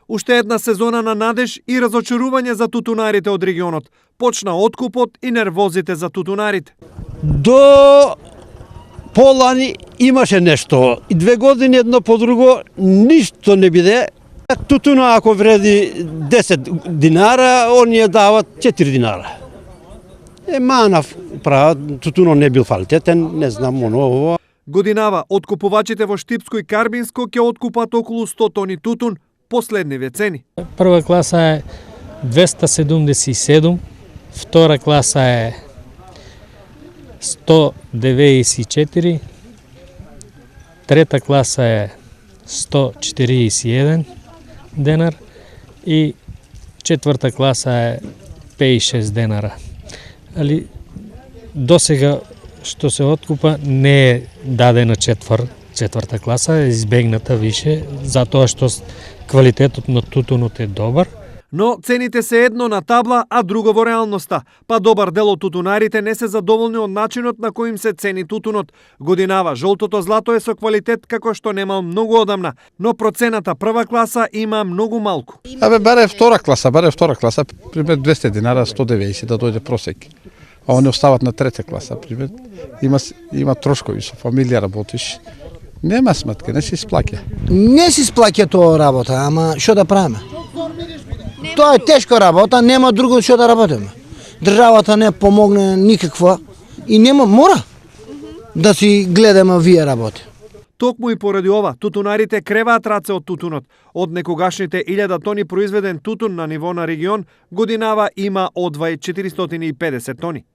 Уште една сезона на надеж и разочарување за тутунарите од регионот. Почна откупот и нервозите за тутунарите. До полани имаше нешто. И 2 години едно по друго ништо не биде. Тутуна ако вреди 10 динара, оние дават 4 динара. Манав права, тутуно не бил квалитетен, не знам оно. Годинава откупувачите во Штипско и Карбинско ќе откупат околу 100 тони тутун, последниве цени. Прва класа е 277, втора класа е 194, трета класа е 141 денар и четврта класа е 56 денара. Али досега што се откупа не е дадена четврта класа, е избегната више, затоа што квалитетот на тутунот е добар. Но цените се едно на табла, а друго во реалноста. Па добар дел од тутунарите не се задоволни од начинот на кој им се цени тутунот. Годинава жолтото злато е со квалитет како што немал многу одамна, но процената прва класа има многу малку. Баре втора класа, пример 200 динара, 190 да дојде просек. А они остават на трета класа, пример. Има трошкови, со фамилија работиш. Нема сметка, не се исплаќа. Не се исплаќа тоа работа, ама што да правиме? Тоа е тешка работа, нема друго што да работиме. Државата не помогне никаква и нема мора да си гледаме вие работи. Токму и поради ова, тутунарите креваат раце од тутунот. Од некогашните 1000 тони произведен тутун на ниво на регион, годинава има одвај 450 тони.